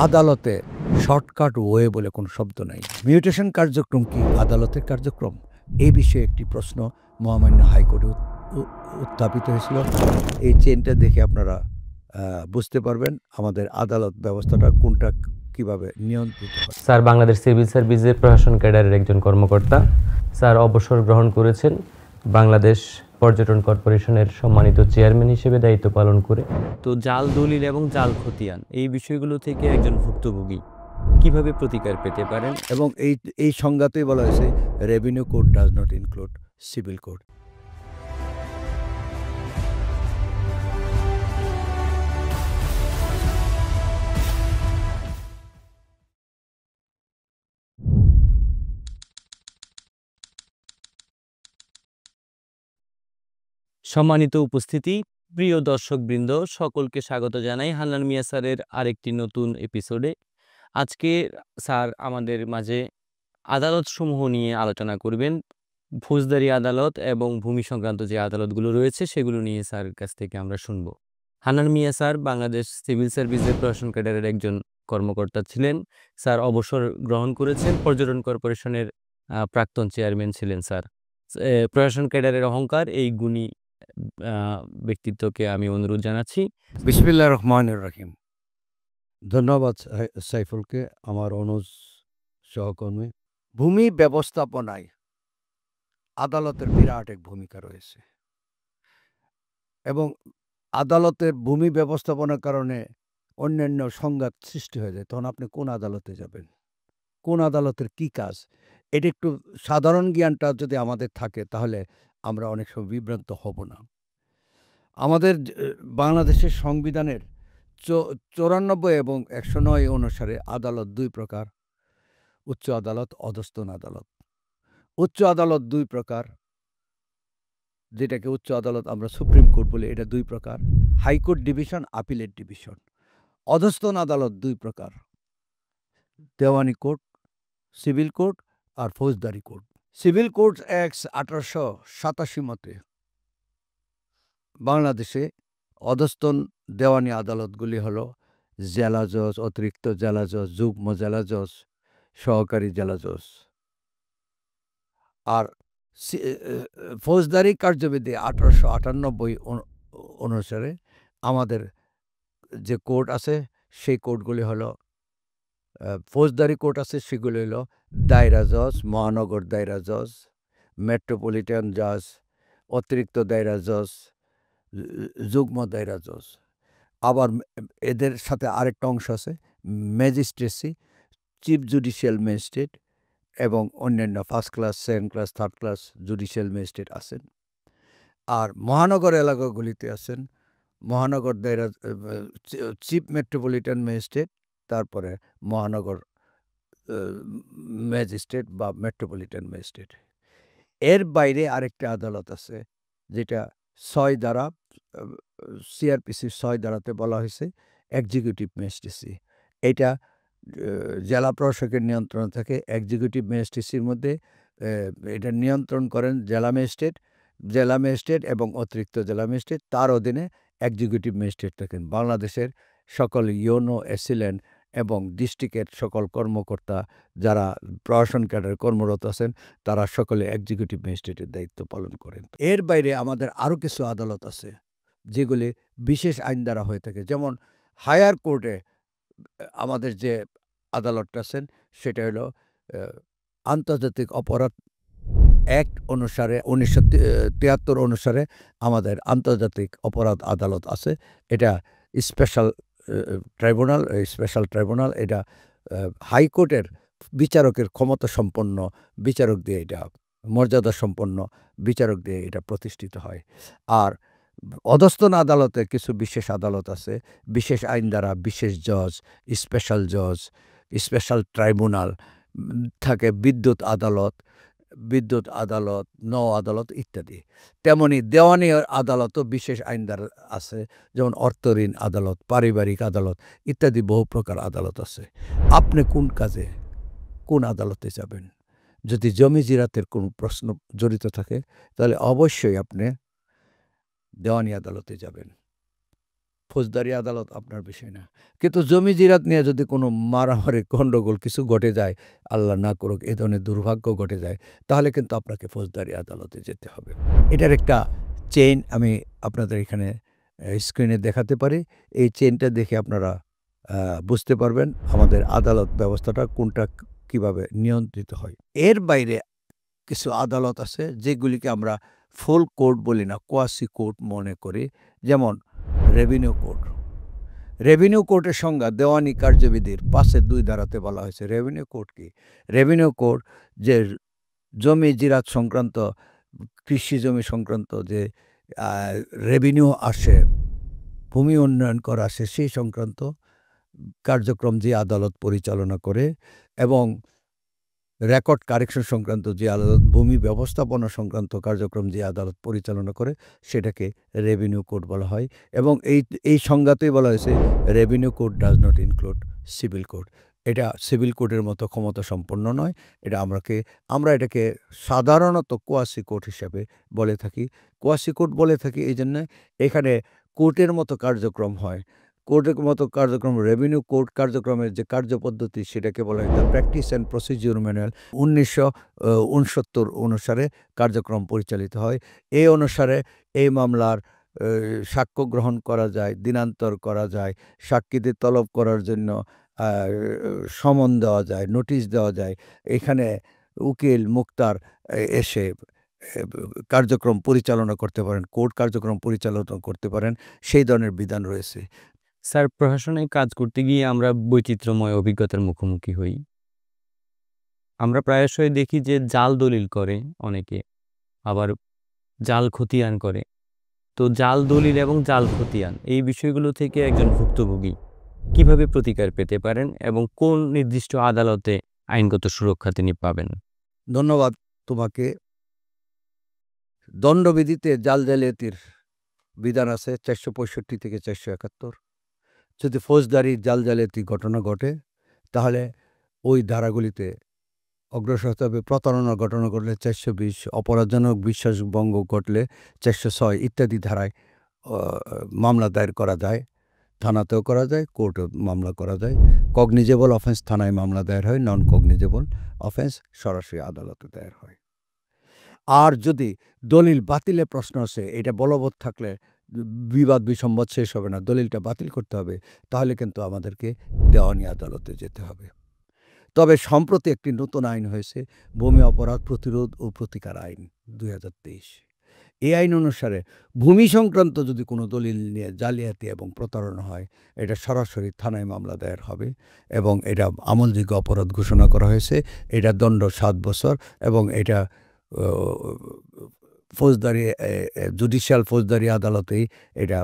আদালতে shortcut way বলে কোনো শব্দ নাই। মিউটেশন কার্যক্রম কি আদালতের কার্যক্রম? এই বিষয়ে একটি প্রশ্ন মহামান্য হাইকোর্টে উত্থাপিত হয়েছিল। এই চেইনটা দেখে আপনারা বুঝতে পারবেন আমাদের আদালত ব্যবস্থাটা কোনটা কিভাবে নিয়ন্ত্রিত হয়। স্যার বাংলাদেশ সিভিল সার্ভিসের প্রশাসন ক্যাডারের একজন কর্মকর্তা। স্যার অবসর গ্রহণ করেছেন বাংলাদেশ পর্যটন কর্পোরেশনের সম্মানিত চেয়ারম্যান হিসেবে দায়িত্ব পালন করে। তো জাল দলিল এবং জাল খতিয়ান এই বিষয়গুলো থেকে একজন ভুক্তভোগী কিভাবে প্রতিকার পেতে পারেন? এবং এই সংজ্ঞাতেই বলা হয়েছে revenue code does not include civil code. সম্মানিত উপস্থিতি, প্রিয় দর্শকবৃন্দ, সকলকে স্বাগত জানাই হান্নান মিয়া স্যারের আরেকটি নতুন এপিসোডে। আজকে স্যার আমাদের মাঝে আদালতসমূহ নিয়ে আলোচনা করবেন। ফৌজদারি আদালত এবং ভূমি সংক্রান্ত যে আদালতগুলো রয়েছে সেগুলো নিয়ে স্যারের কাছ থেকে আমরা শুনব। হান্নান মিয়া স্যার বাংলাদেশ সিভিল সার্ভিসের প্রশাসন ক্যাডারের একজন কর্মকর্তা ছিলেন। স্যার অবসর গ্রহণ করেছেন, পর্যটন কর্পোরেশনের প্রাক্তন চেয়ারম্যান ছিলেন স্যার। প্রশাসন ক্যাডারের অহংকার এই গুণী ব্যক্তিত্বকে আমি অনুরোধ জানাচ্ছি। বিসমিল্লাহির রহমানির রহিম। ধন্যবাদ সাইফুলকে, আমার অনুজ সহকর্মী। ভূমি ব্যবস্থাপনায় আদালতের বিরাট এক ভূমিকা রয়েছে এবং আদালতের ভূমি ব্যবস্থাপনার কারণে অন্যান্য সংঘাত সৃষ্টি হয়ে যায়। তখন আপনি কোন আদালতে যাবেন, কোন আদালতের কি কাজ, এটা একটু সাধারণ জ্ঞানটা যদি আমাদের থাকে তাহলে আমরা অনেক সময় বিভ্রান্ত হব না। আমাদের বাংলাদেশের সংবিধানের 94 এবং 109 অনুসারে আদালত দুই প্রকার: উচ্চ আদালত, অধস্তন আদালত। উচ্চ আদালত দুই প্রকার, যেটাকে উচ্চ আদালত আমরা সুপ্রিম কোর্ট বলি, এটা দুই প্রকার: হাইকোর্ট ডিভিশন, আপিলেট ডিভিশন। অধস্তন আদালত দুই প্রকার: দেওয়ানি কোর্ট, সিভিল কোর্ট আর ফৌজদারি কোর্ট। সিভিল কোর্ট অ্যাক্ট 1887 মতে বাংলাদেশে অধস্তন দেওয়ানি আদালতগুলি হলো জেলা জজ, অতিরিক্ত জেলা জজ, যুগ্ম জেলা জজ, সহকারী জেলা জজ। আর ফৌজদারি কার্যবিধি 1898 অনুসারে আমাদের যে কোর্ট আছে সেই কোর্টগুলি হলো, ফৌজদারি কোর্ট আছে সেগুলি হলো দায়রা জজ, মহানগর দায়রা জজ, মেট্রোপলিটন জজ, অতিরিক্ত দায়রা জজ, যুগ্ম দায়রা জজ। আবার এদের সাথে আরেকটা অংশ আছে ম্যাজিস্ট্রেসি, চিফ জুডিশিয়াল ম্যাজিস্ট্রেট এবং অন্যান্য first class, second class, third class judicial magistrate আছেন। আর মহানগর এলাকাগুলিতে আছেন মহানগর দায়রা, চিফ মেট্রোপলিটন ম্যাজিস্ট্রেট, তারপরে মহানগর ম্যাজিস্ট্রেট বা মেট্রোপলিটন ম্যাজিস্ট্রেট। এর বাইরে আরেকটা আদালত আছে যেটা 6 ধারা, সিআরপিসি 6 ধারাতে বলা হয়েছে এক্সিকিউটিভ ম্যাজিস্ট্রেসি। এটা জেলা প্রশাসকের নিয়ন্ত্রণ থাকে। এক্সিকিউটিভ ম্যাজিস্ট্রেসির মধ্যে এটা নিয়ন্ত্রণ করেন জেলা ম্যাজিস্ট্রেট এবং অতিরিক্ত জেলা ম্যাজিস্ট্রেট। তার অধীনে এক্সিকিউটিভ ম্যাজিস্ট্রেট থাকেন। বাংলাদেশের সকল ইউনো, এসিলেন এবং ডিস্ট্রিক্টের সকল কর্মকর্তা যারা প্রশাসন ক্যাডারে কর্মরত আছেন তারা সকলে এক্সিকিউটিভ ম্যাজিস্ট্রেটের দায়িত্ব পালন করেন। এর বাইরে আমাদের আরও কিছু আদালত আছে যেগুলি বিশেষ আইন দ্বারা হয়ে থাকে। যেমন হায়ার কোর্টে আমাদের যে আদালতটা আছেন সেটা হলো আন্তর্জাতিক অপরাধ অ্যাক্ট অনুসারে 1973 অনুসারে আমাদের আন্তর্জাতিক অপরাধ আদালত আছে। এটা স্পেশাল ট্রাইব্যুনাল। এটা হাইকোর্টের বিচারকের ক্ষমতা সম্পন্ন বিচারক দিয়ে, এটা মর্যাদা সম্পন্ন বিচারক দিয়ে এটা প্রতিষ্ঠিত হয়। আর অধস্তন আদালতে কিছু বিশেষ আদালত আছে, বিশেষ আইন দ্বারা বিশেষ জজ, স্পেশাল ট্রাইব্যুনাল থাকে, বিদ্যুৎ আদালত, নৌ আদালত ইত্যাদি। তেমনি দেওয়ানি আদালতও বিশেষ আইন দ্বারা আছে, যেমন অর্থ ঋণ আদালত, পারিবারিক আদালত ইত্যাদি বহু প্রকার আদালত আছে। আপনি কোন কাজে কোন আদালতে যাবেন? যদি জমি জিরাতের কোনো প্রশ্ন জড়িত থাকে তাহলে অবশ্যই আপনি দেওয়ানি আদালতে যাবেন। ফৌজদারি আদালত আপনার বিষয় না। কিন্তু জমি জিরাত নিয়ে যদি কোনো মারামারি গণ্ডগোল কিছু ঘটে যায়, আল্লাহ না করুক এ ধরনের দুর্ভাগ্য ঘটে যায়, তাহলে কিন্তু আপনাকে ফৌজদারি আদালতে যেতে হবে। এটার একটা চেইন আমি আপনাদের এখানে স্ক্রিনে দেখাতে পারি। এই চেইনটা দেখে আপনারা বুঝতে পারবেন আমাদের আদালত ব্যবস্থাটা কোনটা কিভাবে নিয়ন্ত্রিত হয়। এর বাইরে কিছু আদালত আছে যেগুলিকে আমরা ফুল কোর্ট বলি না, কোয়াসি কোর্ট মনে করি। যেমন রেভিনিউ কোর্ট। রেভিনিউ কোর্টের সংজ্ঞা দেওয়ানি কার্যবিধির 5-2 ধারাতে বলা হয়েছে। রেভিনিউ কোর্ট কি? রেভিনিউ কোর্ট যে জমি জিরাত সংক্রান্ত, কৃষি জমি সংক্রান্ত যে রেভিনিউ আসে, ভূমি উন্নয়ন করা আসে, সেই সংক্রান্ত কার্যক্রম যে আদালত পরিচালনা করে এবং রেকর্ড কারেকশন সংক্রান্ত যে আদালত, ভূমি ব্যবস্থাপনা সংক্রান্ত কার্যক্রম যে আদালত পরিচালনা করে সেটাকে রেভিনিউ কোর্ট বলা হয়। এবং এই সংজ্ঞাতেই বলা হয়েছে revenue court does not include civil court. এটা সিভিল কোর্টের মতো ক্ষমতা সম্পন্ন নয়। আমরা এটাকে সাধারণত কোয়াসি কোর্ট হিসাবে বলে থাকি। কোয়াসি কোর্ট বলে থাকি এই জন্যে এখানে কোর্টের মতো কার্যক্রম হয়। কোর্টের মতো কার্যক্রম, রেভিনিউ কোর্ট কার্যক্রমের যে কার্যপদ্ধতি সেটাকে বলা হয় the practice and procedure manual. 1969 অনুসারে কার্যক্রম পরিচালিত হয়। এই অনুসারে এই মামলার সাক্ষ্য গ্রহণ করা যায়, দিনান্তর করা যায়, সাক্ষীদের তলব করার জন্য সমন দেওয়া যায়, নোটিশ দেওয়া যায়। এখানে উকিল মুক্তার এসে কার্যক্রম পরিচালনা করতে পারেন, কোর্ট কার্যক্রম পরিচালনা করতে পারেন, সেই ধরনের বিধান রয়েছে। স্যার, প্রশাসনে কাজ করতে গিয়ে আমরা বৈচিত্র্যময় অভিজ্ঞতার মুখোমুখি হই। আমরা প্রায়শই দেখি যে জাল দলিল করে অনেকে, আবার জাল খতিয়ান করে। তো জাল দলিল এবং জাল খতিয়ান এই বিষয়গুলো থেকে একজন ভুক্তভোগী কিভাবে প্রতিকার পেতে পারেন এবং কোন নির্দিষ্ট আদালতে আইনগত সুরক্ষা তিনি পাবেন? ধন্যবাদ তোমাকে। দণ্ডবিধিতে জাল জালিয়াতির বিধান আছে 465 থেকে 471। যদি ফৌজদারি জাল জালিয়াতি ঘটনা ঘটে তাহলে ওই ধারাগুলিতে অগ্রসর হতে হবে। প্রতারণার ঘটনা ঘটলে 420, অপরাধজনক বিশ্বাসভঙ্গ ঘটলে 406 ইত্যাদি ধারায় মামলা দায়ের করা যায়। থানাতেও করা যায়, কোর্টেও মামলা করা যায়। কগনিজেবল অফেন্স থানায় মামলা দায়ের হয়, নন কগনিজেবল অফেন্স সরাসরি আদালতে দায়ের হয়। আর যদি দলিল বাতিলের প্রশ্ন আসে, এটা বলবৎ থাকলে বিবাদ বিসম্বাদ শেষ হবে না, দলিলটা বাতিল করতে হবে, তাহলে কিন্তু আমাদেরকে দেওয়ানি আদালতে যেতে হবে। তবে সম্প্রতি একটি নতুন আইন হয়েছে, ভূমি অপরাধ প্রতিরোধ ও প্রতিকার আইন 2023। এই আইন অনুসারে ভূমি সংক্রান্ত যদি কোনো দলিল নিয়ে জালিয়াতি এবং প্রতারণা হয়, এটা সরাসরি থানায় মামলা দায়ের হবে এবং এটা আমলযোগ্য অপরাধ ঘোষণা করা হয়েছে। এটা দণ্ড 7 বছর এবং এটা ফৌজদারি জুডিশিয়াল ফৌজদারি আদালতেই এটা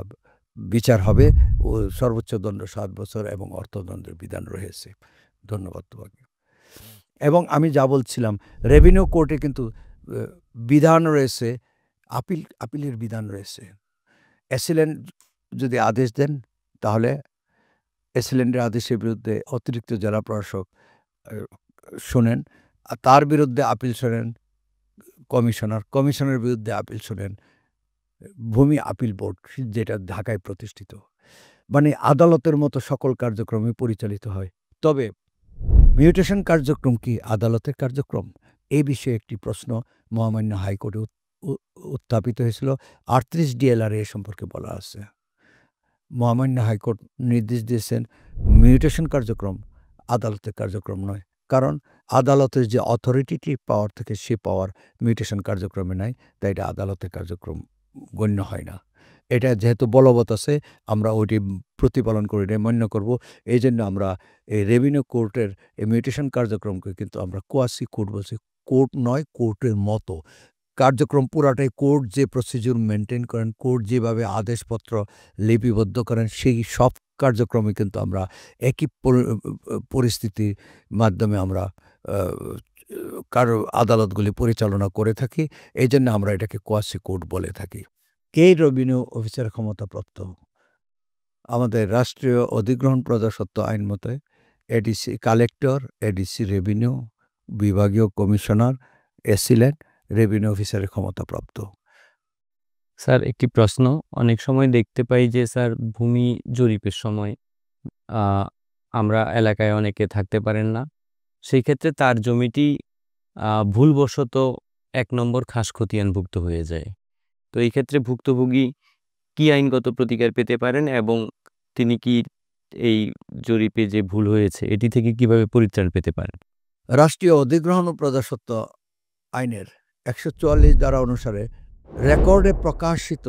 বিচার হবে ও সর্বোচ্চ দণ্ড 7 বছর এবং অর্থদণ্ডের বিধান রয়েছে। ধন্যবাদ তোমাকে। এবং আমি যা বলছিলাম, রেভিনিউ কোর্টে কিন্তু বিধান রয়েছে, আপিলের বিধান রয়েছে। অ্যাসিলেন্ট যদি আদেশ দেন তাহলে অ্যাসিলেন্টের আদেশের বিরুদ্ধে অতিরিক্ত জেলা প্রশাসক শোনেন, আর তার বিরুদ্ধে আপিল শোনেন কমিশনের বিরুদ্ধে আপিল শোনেন ভূমি আপিল বোর্ড, যেটা ঢাকায় প্রতিষ্ঠিত। মানে আদালতের মতো সকল কার্যক্রমই পরিচালিত হয়। তবে মিউটেশন কার্যক্রম কি আদালতের কার্যক্রম? এই বিষয়ে একটি প্রশ্ন মহামান্য হাইকোর্টে উত্থাপিত হয়েছিল। 38 DLR এ সম্পর্কে বলা আছে। মহামান্য হাইকোর্ট নির্দেশ দিয়েছেন মিউটেশন কার্যক্রম আদালতের কার্যক্রম নয়, কারণ আদালতের যে অথরিটেটিভ পাওয়ার থেকে সে পাওয়ার মিউটেশন কার্যক্রমে নাই, তাই এটা আদালতের কার্যক্রম গণ্য হয় না। এটা যেহেতু বলবৎ আছে আমরা ওইটি প্রতিপালন করে মান্য করব। এই জন্য আমরা এই রেভিনিউ কোর্টের এই মিউটেশন কার্যক্রমকে কিন্তু আমরা কোয়াসি কোর্ট বলছি। কোর্ট নয়, কোর্টের মতো কার্যক্রম পুরাটাই কোর্ট যে প্রসিডিউর মেনটেন করেন, কোর্ট যেভাবে আদেশপত্র লিপিবদ্ধ করেন, সেই সব কার্যক্রমে কিন্তু আমরা একই পরিস্থিতির মাধ্যমে আমরা আদালতগুলি পরিচালনা করে থাকি। এই জন্য আমরা এটাকে কোয়াসি কোর্ট বলে থাকি। কে রেভিনিউ অফিসার ক্ষমতাপ্রাপ্ত? আমাদের রাষ্ট্রীয় অধিগ্রহণ প্রজাস্বত্ব আইন মতে এডিসি কালেক্টর, এডিসি রেভিনিউ, বিভাগীয় কমিশনার, অ্যাসিলেন্ট রেভিনিউ অফিসারের ক্ষমতাপ্রাপ্ত। স্যার একটি প্রশ্ন, অনেক সময় দেখতে পাই যে স্যার ভূমি জরিপের সময় আমরা এলাকায় অনেকে থাকতে পারেন না, সেই ক্ষেত্রে তার জমিটি ভুলবশত ১ নম্বর খাস খতিয়ানভুক্ত হয়ে যায়। তো এই ক্ষেত্রে ভুক্তভোগী কি আইনগত প্রতিকার পেতে পারেন এবং তিনি কি এই জরিপে যে ভুল হয়েছে এটি থেকে কিভাবে পরিত্রাণ পেতে পারেন? রাষ্ট্রীয় অধিগ্রহণ ও প্রজাস্বত্ব আইনের ১৪৪ ধারা অনুসারে রেকর্ডে প্রকাশিত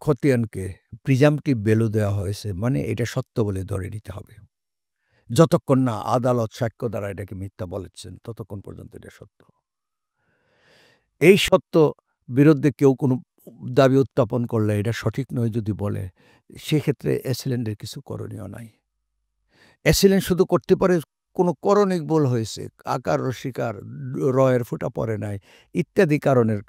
খতিয়ানকে প্রিজাম্পটিভ ভ্যালু দেওয়া হয়েছে, মানে এটা সত্য বলে ধরে নিতে হবে। যতক্ষণ না আদালত সাক্ষ্য দ্বারা এটাকে মিথ্যা বলেছেন ততক্ষণ পর্যন্ত এটা সত্য। এই সত্য বিরুদ্ধে কেউ কোনো দাবি উত্থাপন করলে এটা সঠিক নয় যদি বলে, সেক্ষেত্রে এসিল্যান্ডের কিছু করণীয় নাই। এসিল্যান্ড শুধু করতে পারে কোনো করণিক ভুল হয়েছে, আকার রসিকার রয়ের ফুটা পড়ে নাই ইত্যাদি কারণের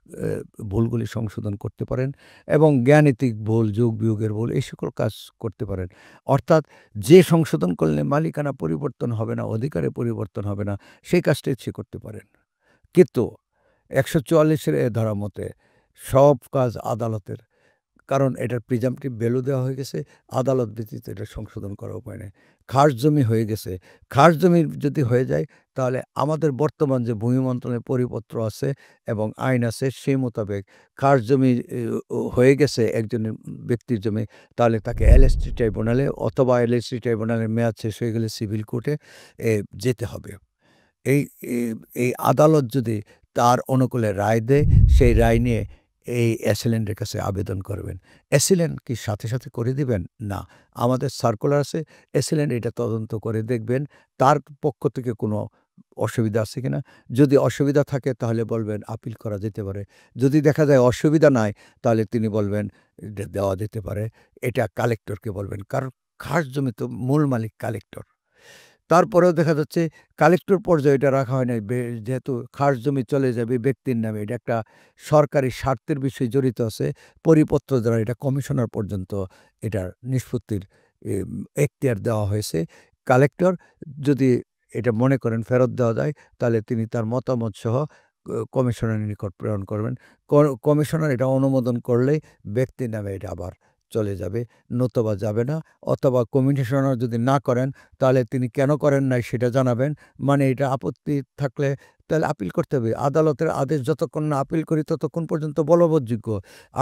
ভুলগুলি সংশোধন করতে পারেন এবং জ্ঞানীতিক ভুল, যোগ বিয়োগের ভুল, এই সকল কাজ করতে পারেন। অর্থাৎ যে সংশোধন করলে মালিকানা পরিবর্তন হবে না, অধিকারে পরিবর্তন হবে না, সেই কাজটাই সে করতে পারেন। কিন্তু ১৪৪-এর ধারা মতে সব কাজ আদালতের, কারণ এটার প্রিজাম্পটিভ ভ্যালু দেওয়া হয়ে গেছে, আদালত ব্যতীত এটা সংশোধন করার উপায় নেই। খাস জমি হয়ে গেছে, খাস জমি যদি হয়ে যায় তাহলে আমাদের বর্তমান যে ভূমি মন্ত্রণালয়ের পরিপত্র আছে এবং আইন আছে সেই মোতাবেক খাস জমি হয়ে গেছে একজনের ব্যক্তির জমি, তাহলে তাকে এলএসটি ট্রাইব্যুনালে অথবা এলএসটি ট্রাইব্যুনালের মেয়াদ শেষ হয়ে গেলে সিভিল কোর্টে যেতে হবে। এই এই আদালত যদি তার অনুকূলে রায় দেয়, সেই রায় নিয়ে এই অ্যাসিল্যান্ডের কাছে আবেদন করবেন। অ্যাসিল্যান্ড কি সাথে সাথে করে দিবেন? না, আমাদের সার্কুলার আছে, অ্যাসিল্যান্ড এটা তদন্ত করে দেখবেন তার পক্ষ থেকে কোনো অসুবিধা আছে কিনা। যদি অসুবিধা থাকে তাহলে বলবেন আপিল করা যেতে পারে। যদি দেখা যায় অসুবিধা নাই তাহলে তিনি বলবেন দেওয়া যেতে পারে। এটা কালেক্টরকে বলবেন, কারণ খাস জমি তো মূল মালিক কালেক্টর। তারপরেও দেখা যাচ্ছে কালেক্টর পর্যায়ে এটা রাখা হয় নাই, যেহেতু খাস জমি চলে যাবে ব্যক্তির নামে, এটা একটা সরকারি স্বার্থের বিষয় জড়িত আছে, পরিপত্র দ্বারা এটা কমিশনার পর্যন্ত এটার নিষ্পত্তির এখতিয়ার দেওয়া হয়েছে। কালেক্টর যদি এটা মনে করেন ফেরত দেওয়া যায় তাহলে তিনি তার মতামত সহ কমিশনারের নিকট প্রেরণ করবেন। কমিশনার এটা অনুমোদন করলেই ব্যক্তির নামে এটা আবার চলে যাবে, নতুবা যাবে না। অথবা কমিশনার যদি না করেন তাহলে তিনি কেন করেন নাই সেটা জানাবেন, মানে এটা আপত্তি থাকলে তাহলে আপিল করতে হবে। আদালতের আদেশ যতক্ষণ না আপিল করি ততক্ষণ পর্যন্ত বলবৎযোগ্য।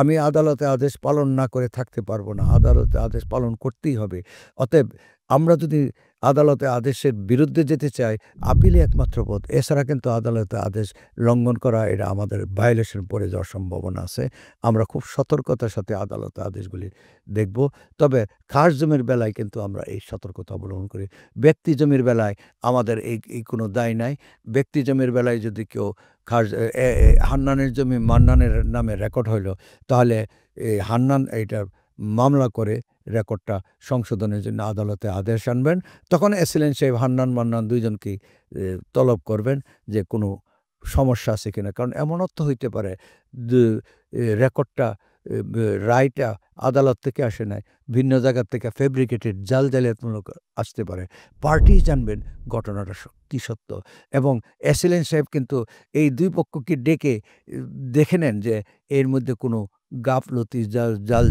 আমি আদালতে আদেশ পালন না করে থাকতে পারবো না, আদালতে আদেশ পালন করতেই হবে। অতএব আমরা যদি আদালতে আদেশের বিরুদ্ধে যেতে চাই, আপিলই একমাত্র পথ। এছাড়া কিন্তু আদালতে আদেশ লঙ্ঘন করা এটা আমাদের ভায়োলেশন পড়ে যাওয়ার সম্ভাবনা আছে। আমরা খুব সতর্কতার সাথে আদালতে আদেশগুলি দেখব। তবে খাস জমির বেলায় কিন্তু আমরা এই সতর্কতা অবলম্বন করি। ব্যক্তি জমির বেলায় আমাদের এই কোনো দায় নাই। ব্যক্তি জমির বেলায় যদি কেউ খাস হান্নানের জমি মান্নানের নামে রেকর্ড হইল, তাহলে হান্নান এইটার মামলা করে রেকর্ডটা সংশোধনের জন্য আদালতে আদেশ আনবেন। তখন অ্যাসিল্যান্ড সাহেব হান্নান মান্নান দুইজনকেই তলব করবেন যে কোনো সমস্যা আছে কিনা, কারণ এমন অর্থ হইতে পারে রেকর্ডটা রায়টা আদালত থেকে আসে নাই, ভিন্ন জায়গার থেকে ফেব্রিকেটেড জালিয়াতিমূলক আসতে পারে। পার্টি জানবেন ঘটনাটা কি সত্য, এবং অ্যাসিল্যান্ড সাহেব কিন্তু এই দুই পক্ষকে ডেকে দেখে নেন যে এর মধ্যে কোনো গাফলতি জাল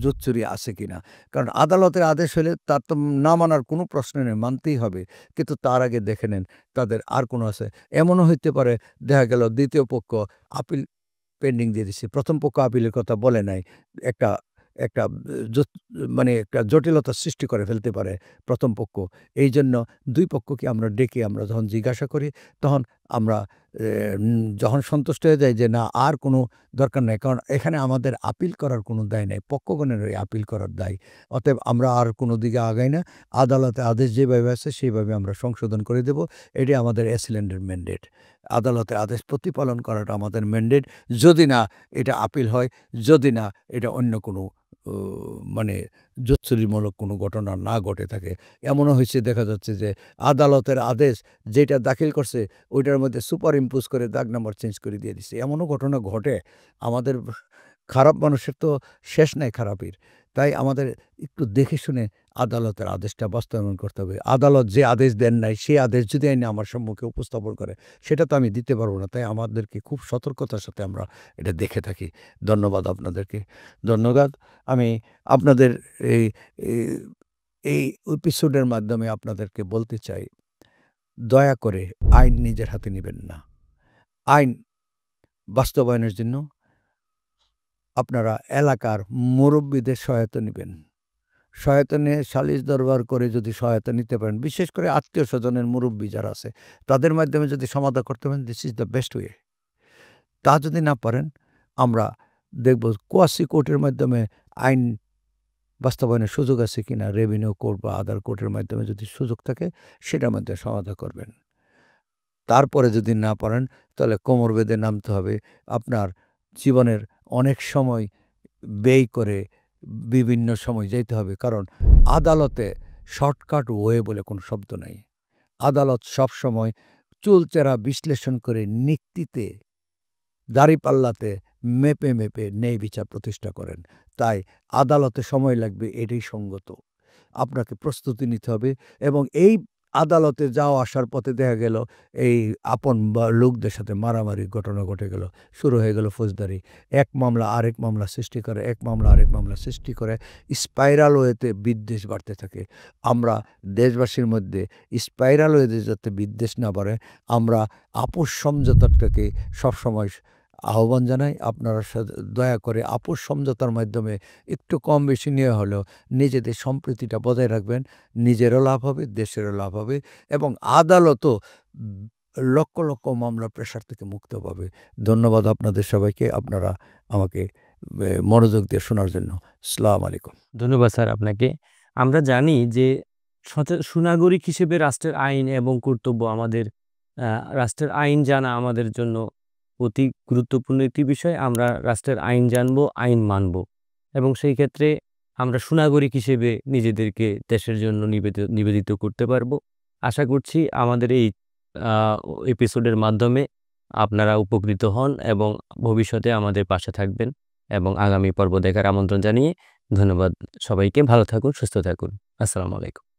জুচ্চুরি আছে কিনা। কারণ আদালতের আদেশ হলে তার তো না মানার কোনো প্রশ্ন নেই, মানতেই হবে, কিন্তু তার আগে দেখে নেন তাদের আর কোনো আছে। এমনও হইতে পারে দেখা গেল দ্বিতীয় পক্ষ আপিল পেন্ডিং দিয়ে দিচ্ছে, প্রথম পক্ষ আপিলের কথা বলে নাই, একটা একটা মানে একটা জটিলতার সৃষ্টি করে ফেলতে পারে প্রথম পক্ষ। এই জন্য দুই পক্ষকে আমরা ডেকে আমরা যখন জিজ্ঞাসা করি তখন আমরা যখন সন্তুষ্ট হয়ে যাই যে না আর কোনো দরকার নেই, কারণ এখানে আমাদের আপিল করার কোনো দায় নেই, পক্ষগণের ওই আপিল করার দায়। অতএব আমরা আর কোনো দিকে আগাই না, আদালতে আদেশ যেভাবে আছে সেইভাবে আমরা সংশোধন করে দেব। এটি আমাদের অ্যাসিল্যান্ডের ম্যান্ডেট। আদালতের আদেশ প্রতিপালন করাটা আমাদের ম্যান্ডেট, যদি না এটা আপিল হয়, যদি না এটা অন্য কোনো মানে জুচ্চুরিমূলক কোনো ঘটনা না ঘটে থাকে। এমনও হয়েছে দেখা যাচ্ছে যে আদালতের আদেশ যেটা দাখিল করছে ওইটার মধ্যে সুপার ইম্পোজ করে দাগ নাম্বার চেঞ্জ করে দিয়ে দিছে, এমনও ঘটনা ঘটে। আমাদের খারাপ মানুষের তো শেষ নাই খারাপের, তাই আমাদের একটু দেখে শুনে আদালতের আদেশটা বাস্তবায়ন করতে হবে। আদালত যে আদেশ দেন নাই, সেই আদেশ যদি আইনে আমার সম্মুখে উপস্থাপন করে, সেটা তো আমি দিতে পারব না। তাই আমাদেরকে খুব সতর্কতার সাথে আমরা এটা দেখে থাকি। ধন্যবাদ আপনাদেরকে। ধন্যবাদ। আমি আপনাদের এই এই এই এপিসোডের মাধ্যমে আপনাদেরকে বলতে চাই, দয়া করে আইন নিজের হাতে নিবেন না। আইন বাস্তবায়নের জন্য আপনারা এলাকার মুরব্বিদের সহায়তা নিবেন। সহায়তা নিয়ে সালিশ দরবার করে যদি সহায়তা নিতে পারেন, বিশেষ করে আত্মীয়-স্বজনের মুরব্বি যারা আছে, তাদের মাধ্যমে যদি সমাধা করতে পারেন, this is the best way. তা যদি না পারেন, আমরা দেখব কোয়াসি কোর্টের মাধ্যমে আইন বাস্তবায়নের সুযোগ আছে কিনা, রেভিনিউ কোর্ট বা আদার কোর্টের মাধ্যমে যদি সুযোগ থাকে, সেটার মধ্যে সমাধা করবেন। তারপরে যদি না পারেন, তাহলে কোমর বেঁধে নামতে হবে। আপনার জীবনের অনেক সময় ব্যয় করে বিভিন্ন সময় যাইতে হবে, কারণ আদালতে শর্টকাট ওয়ে বলে কোনো শব্দ নাই। আদালত সবসময় চুলচেরা বিশ্লেষণ করে নিক্তিতে, দাঁড়িপাল্লাতে মেপে মেপে ন্যায় বিচার প্রতিষ্ঠা করেন। তাই আদালতে সময় লাগবে, এটাই সঙ্গত। আপনাকে প্রস্তুতি নিতে হবে, এবং এই আদালতে যাওয়া আসার পথে দেখা গেল এই আপন বা লোকদের সাথে মারামারি ঘটনা ঘটে গেল, শুরু হয়ে গেল ফৌজদারি। এক মামলা আরেক মামলা সৃষ্টি করে, এক মামলা আরেক মামলা সৃষ্টি করে, স্পাইরাল ওয়েতে বিদ্বেষ বাড়তে থাকে। আমরা দেশবাসীর মধ্যে স্পাইরাল ওয়েতে যাতে বিদ্বেষ না বাড়ে, আমরা আপোষ সমঝোতাটাকে সবসময় আহ্বান জানাই। আপনারা দয়া করে আপোষ সমঝোতার মাধ্যমে একটু কম বেশি নিয়ে হলেও নিজেদের সম্প্রীতিটা বজায় রাখবেন। নিজেরও লাভ হবে, দেশেরও লাভ হবে, এবং আদালতও লক্ষ লক্ষ মামলার প্রেশার থেকে মুক্ত পাবে। ধন্যবাদ আপনাদের সবাইকে, আপনারা আমাকে মনোযোগ দিয়ে শোনার জন্য। আসসালামু আলাইকুম। ধন্যবাদ স্যার আপনাকে। আমরা জানি যে সুনাগরিক হিসেবে রাষ্ট্রের আইন এবং কর্তব্য আমাদের, রাষ্ট্রের আইন জানা আমাদের জন্য অতি গুরুত্বপূর্ণ একটি বিষয়। আমরা রাষ্ট্রের আইন জানব, আইন মানব, এবং সেই ক্ষেত্রে আমরা সুনাগরিক হিসেবে নিজেদেরকে দেশের জন্য নিবেদিত করতে পারবো। আশা করছি আমাদের এই এপিসোডের মাধ্যমে আপনারা উপকৃত হন এবং ভবিষ্যতে আমাদের পাশে থাকবেন, এবং আগামী পর্ব দেখার আমন্ত্রণ জানিয়ে ধন্যবাদ সবাইকে। ভালো থাকুন, সুস্থ থাকুন। আসসালামু আলাইকুম।